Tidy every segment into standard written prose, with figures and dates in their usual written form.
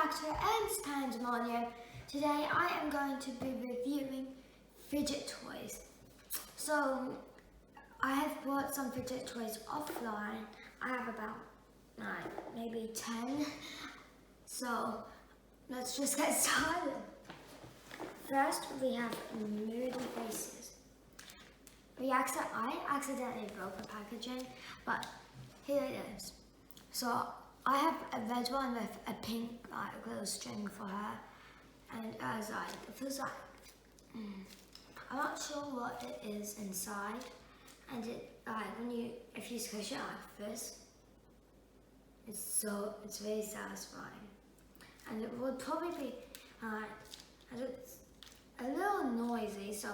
back to Pandemonium. Today I am going to be reviewing fidget toys. So I have bought some fidget toys offline. I have about maybe 10. So let's just get started. First we have moody faces. I accidentally broke the packaging, but here it is. So I have a red one with a pink little string for her, and it feels like I'm not sure what it is inside, and it if you squish it like this, it's really satisfying, and it would probably be and it's a little noisy. So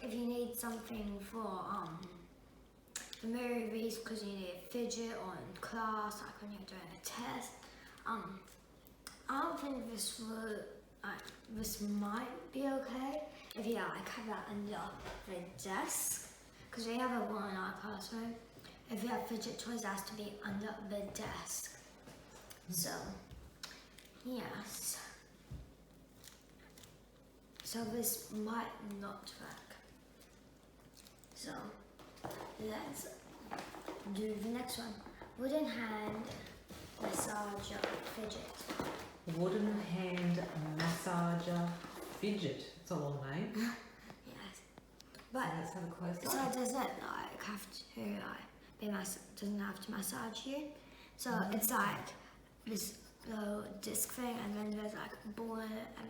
if you need something for the movies, because you need a fidget, or in class, like when you're doing a test. I don't think this might be okay if you have that under the desk, because we have one in our classroom. If you have fidget toys, it has to be under the desk. So yes. So this might not work. So let's do the next one. Wooden hand massager fidget. Wooden hand massager fidget. It's a long name. Yes. But so let's have a close look. So it doesn't have to doesn't have to massage you. So it's like this little disc thing, and then there's like a ball in it, and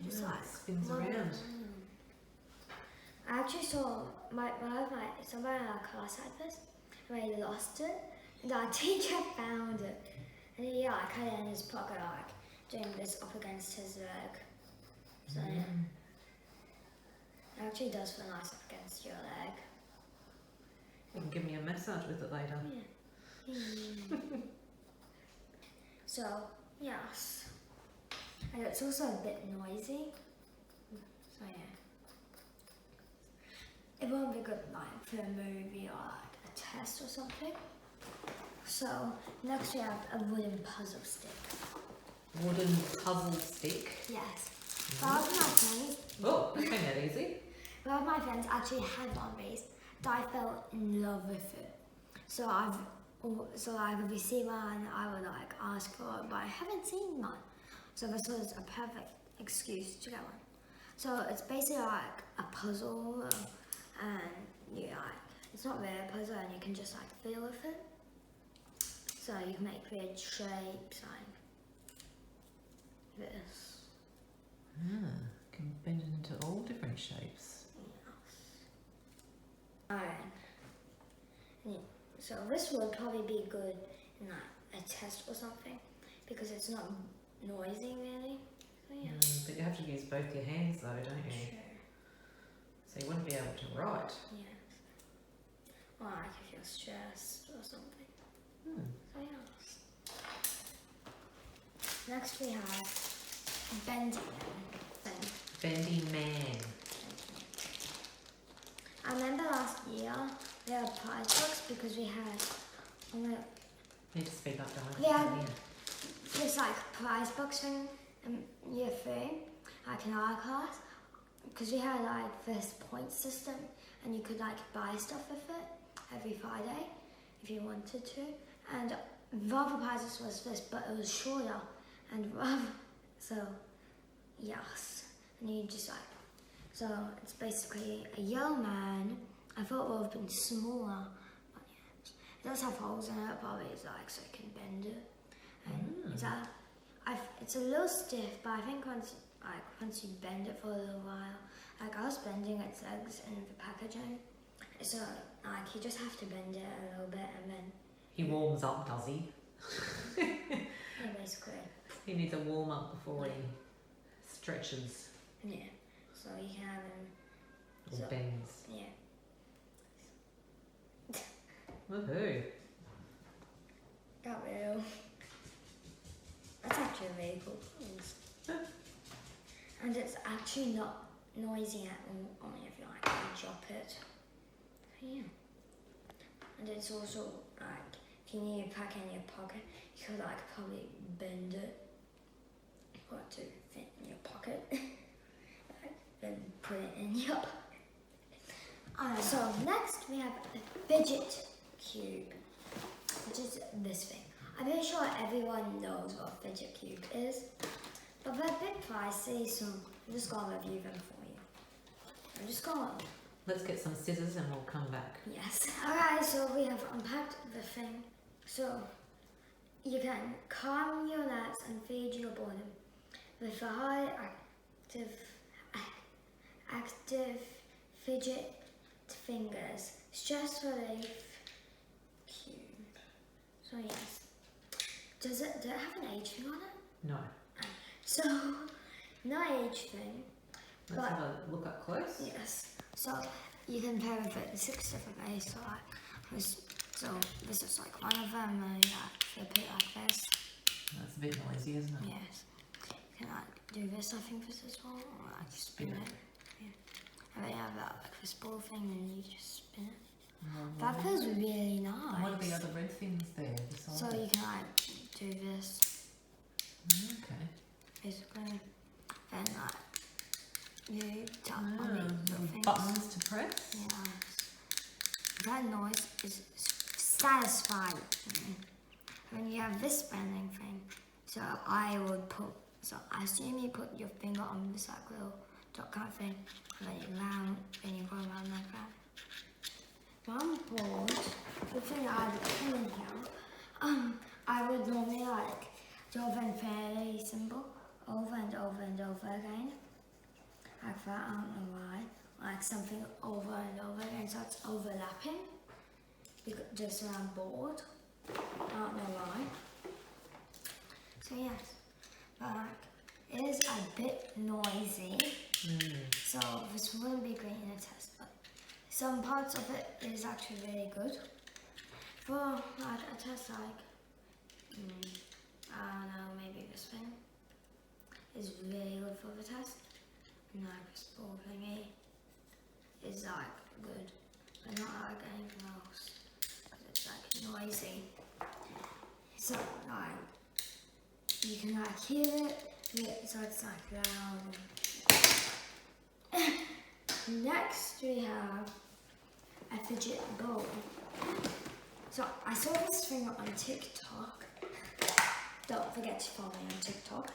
it just spins around. I actually saw somebody in our class had this, and he lost it, and our teacher found it, and he had it in his pocket, doing this up against his leg. So yeah, it actually does feel nice up against your leg. You can give me a massage with it later. Yeah. So yes, and it's also a bit noisy. So yeah. It won't be good for a movie or a test or something. So next we have a wooden puzzle stick. Wooden puzzle stick? Yes. A lot of my friends. Oh, that came out easy. A lot of my friends actually had one of these, and I fell in love with it. So if we see one, I would ask for it, but I haven't seen one. So this was a perfect excuse to get one. So it's basically like a puzzle. And it's not really a puzzle, and you can just feel with it. So you can make weird shapes like this. Can bend it into all different shapes. Yes. So this would probably be good in a test or something, because it's not noisy really. So yeah. But you have to use both your hands though, don't you? Sure. So you wouldn't be able to write. Yes. Or if you're stressed or something. So yes. Next we have Bendy Man. Bendy Man. I remember last year we had prize books because we had Need to speak up, darling. we had this prize books in year 3, in our class. Because we had this point system, and you could buy stuff with it every Friday if you wanted to. And Rather prizes was this, but it was shorter, and so yes, and you just so it's basically a yellow man. I thought it would have been smaller, but yeah, it does have holes in it. Probably so you can bend it, and it's a little stiff, but I think once you bend it for a little while, I was bending its legs in the packaging, so you just have to bend it a little bit, and then he warms up, does he? yeah, basically. He needs a warm up before he stretches. Yeah, so you can have him. Or bends. Yeah. Woohoo! Got real. That's actually a really cool pose. And it's actually not noisy at all, only if you drop it. Yeah. And it's also if you need a pack in your pocket, you could probably bend it. want to fit in your pocket. Then put it in your pocket. So next we have a fidget cube, which is this thing. I'm pretty sure everyone knows what a fidget cube is, but they're a bit pricey, so I'm just gonna review them for you. I'm just gonna... Let's get some scissors and we'll come back. Yes. Alright, so we have unpacked the thing. So you can calm your nerves and feed your boredom with a high active fidget fingers, stress relief cube. So yes. Does it have an age thing on it? No. So no age thing. Let's have a look up close. Yes. So you can pair with it in 6 different ways. So this is like one of them, and you flip it like this. That's a bit noisy, isn't it? Yes. You can do this, I think, with this one, or spin it. Yeah. And then you have that this ball thing, and you just spin it. That feels really nice. What are the other red things there? So you can do this. Okay. Basically, and you tap on the buttons to press. Yes. That noise is satisfying. When you have this bending thing, so I assume you put your finger on this little dot kind of thing, and then you go around like that. One board, the thing I would put in here, I would normally do them fairly simple, over and over and over again. Like that, I don't know why. Like something over and over again, so it's overlapping. Just around board. I don't know why. So yes, but it is a bit noisy. So this wouldn't be great in a test, but some parts of it is actually really good. For like a test, I don't know, maybe this thing is really good for the test. And like this ball thingy is good, but not like anything else, because it's noisy. So you can hear it, so it's loud. Next we have a fidget bowl. So I saw this thing on TikTok. Don't forget to follow me on TikTok.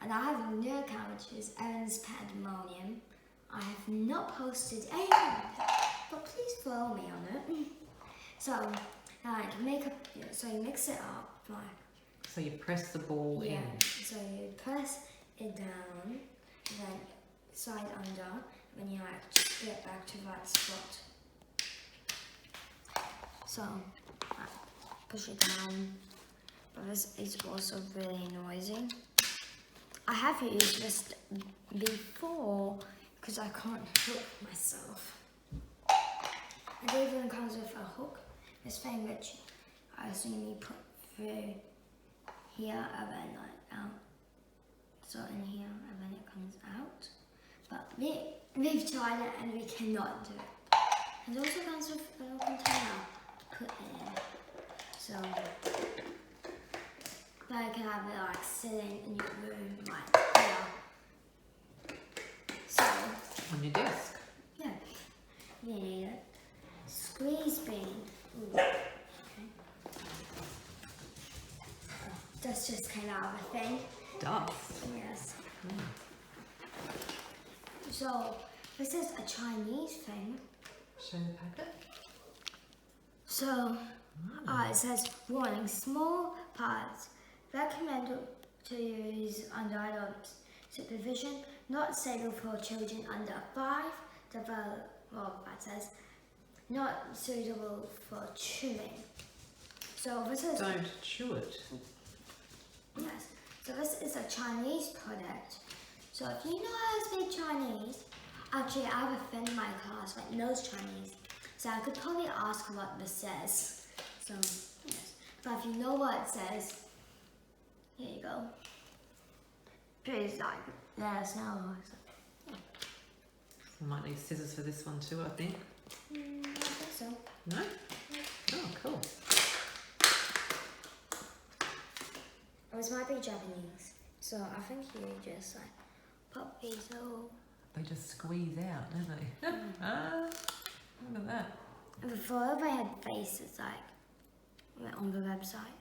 And I have a new account, which is Erin's Pandemonium. I have not posted anything on it, but please follow me on it. So so you mix it up, So you press the ball in. So you press it down, and then slide under, and you just get back to that spot. So push it down, but this is also really noisy. I have used this before because I can't hook myself. It even comes with a hook, this thing which I assume you put through here and then out. So in here and then it comes out. But we've tried it and we cannot do it. And it also comes with a little container put in. So that you can have it sitting in your room here. So on your desk. Yeah. You need it. Squeeze bean. Ooh. Okay. That's just came out of a thing. Dust. Yes. So this is a Chinese thing. Show the packet. So it says warning: small parts recommended to use under adult supervision, not suitable for children under 5. That says not suitable for chewing. So this is don't chew it. Yes. So this is a Chinese product. So if you know how to speak Chinese, actually I have a friend in my class that knows Chinese, so I could probably ask what this says. So yes. But if you know what it says, here you go. Please let us know. Yeah. I might need scissors for this one too, I think. I think so. No? Oh, cool. Or this might be Japanese. So I think you just like pop these all. They just squeeze out, don't they? Look at that. And before they had faces like on the website.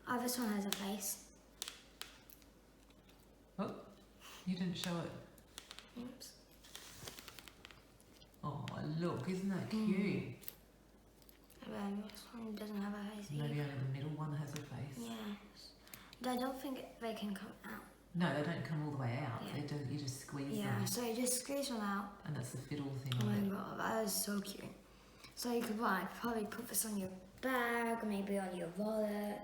Oh, this one has a face. Oh, you didn't show it. Oops. Oh, look, isn't that cute? And then this one doesn't have a face either. Maybe only the middle one has a face. Yes. But I don't think they can come out. No, they don't come all the way out. Yeah. You just squeeze Yeah, them. so you just squeeze one out. And that's the fiddle thing Oh on it. my god, that is so cute. So you could like probably put this on your bag, maybe on your wallet.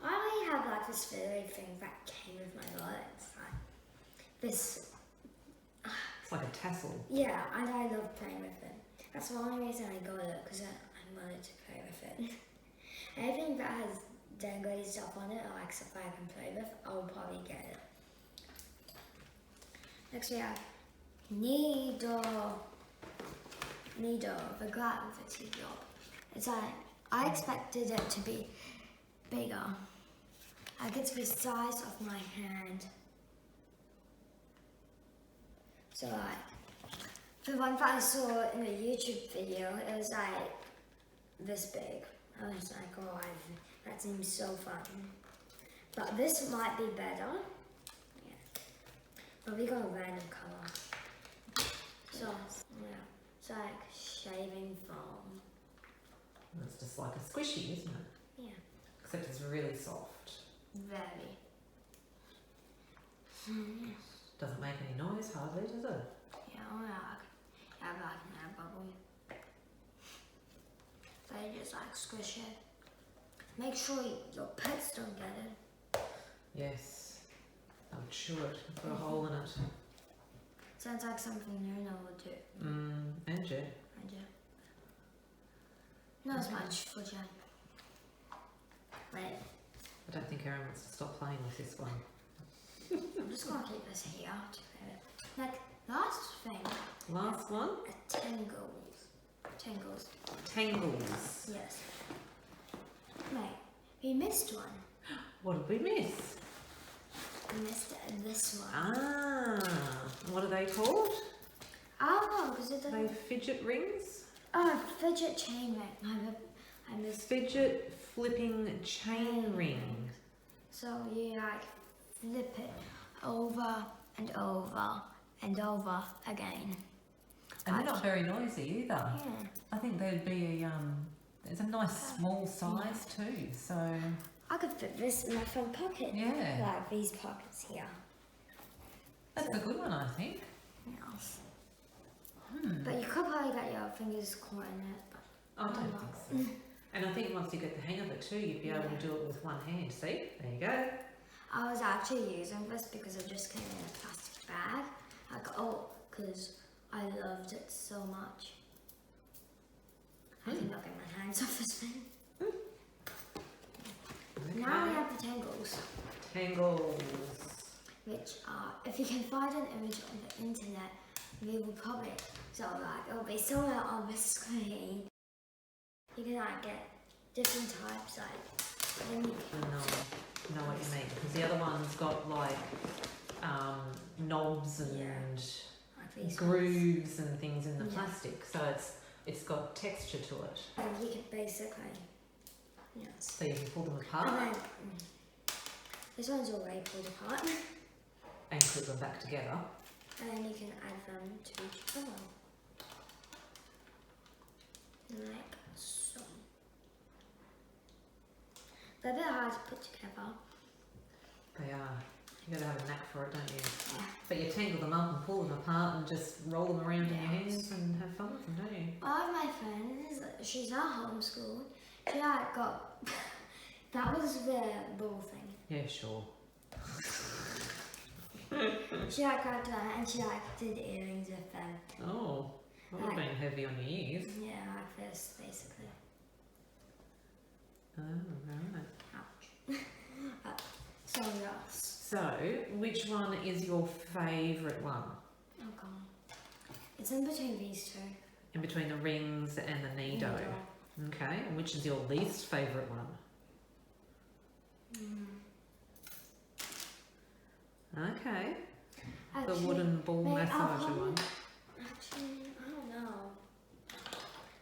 I already have like this furry thing that came with my wallet. It's like this. It's like a tassel. Yeah, and I love playing with it. That's the only reason I got it, because I wanted to play with it. Anything that has dangly stuff on it, or like stuff I can play with, I'll probably get it. Next we have Needle, the gravity job. It's like, I expected it to be bigger. Like it's the size of my hand. So like, the one that I saw in a YouTube video, it was like this big. I was like, oh, that seems so fun. But this might be better. Yeah. But we got a random color. So, yeah. It's like shaving foam. It's just like a squishy, isn't it? Yeah. Except it's really soft. Very. Doesn't make any noise hardly, does it? Yeah, I like an air bubble. So you just like squish it. Make sure your pets don't get it. Yes. I would chew it and put a hole in it. Sounds like something Luna would do. And Jet. And yeah. Not as much for Jen. Wait, I don't think Erin wants to stop playing with this one. I'm just gonna keep this here to play it. Like, last thing. Last one? Tangles. Tangles. Yes. Wait, we missed one. What did we miss? We missed this one. Ah, what are they called? Oh, because it Are doesn't. they fidget rings? Oh, fidget chain ring. I missed. Fidget flipping chain ring. So you like flip it over and over and over again. And they're not very noisy either. Yeah. I think they'd be it's a nice small size too, so I could fit this in my front pocket. Yeah. Like these pockets here. that's a good one, I think. Yes. But you could probably get your fingers caught in it. But I don't think so. And I think once you get the hang of it too, you'd be able to do it with one hand. See? There you go. I was actually using this because it just came in a plastic bag. Like, because I loved it so much. I think I'll get my hands off this thing. Okay. Now we have the tangles. Tangles. Which are, if you can find an image on the internet, we will probably, so like, it'll be somewhere on the screen. You can like get different types, like, then you I know what you mean, because the other one's got like knobs and like these grooves and things in the Yeah. plastic, so it's got texture to it, ones. And you can basically, yes. so you can pull them And apart then, this one's already pulled apart. and clip them back together. And then you can add them to each other. Like so. They're a bit hard to put together. They are. You gotta have a knack for it, don't you? Yeah. But you tangle them up and pull them apart and just roll them around in your Yes. hands and have fun with them, don't you? One of my friends, she's not homeschooled. She like got, that was the ball thing. Yeah, sure. She like grabbed them and she like did earrings with them. Oh, that would have been heavy on your ears. Yeah, like this basically. Oh, right. Ouch. So yes. So, which one is your favourite one? Oh god. It's in between these two. In between the rings and the Nido. Nido. Okay, and which is your least favourite one? Okay. The Actually, wooden ball maybe I'll massager probably- one. Actually, I don't know.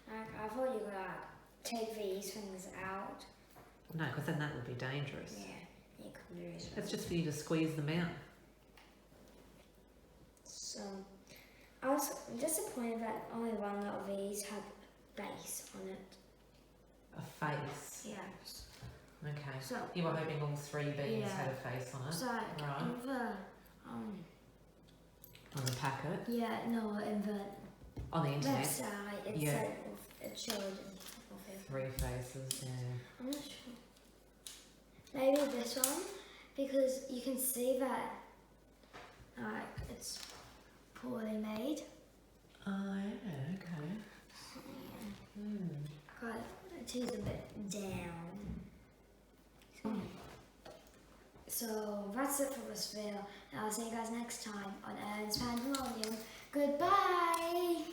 Like, I thought you could like take these things out. No, because then that would be dangerous. Yeah, you could do it. It's just for you to squeeze them out. So, I was disappointed that only one of these had base on it. A face. Yes. Okay. So, You were hoping all three beans Yeah. had a face on it. so like, Right. in the On the packet. yeah, no, in the On the internet. website it Yeah. said it showed of it. 3 faces, yeah. I'm not sure. Maybe this one, because you can see that it's poorly made. Oh, yeah, okay. Got it is a bit down. So that's it for this video, and I'll see you guys next time on Aaron's Pandemonium. Goodbye!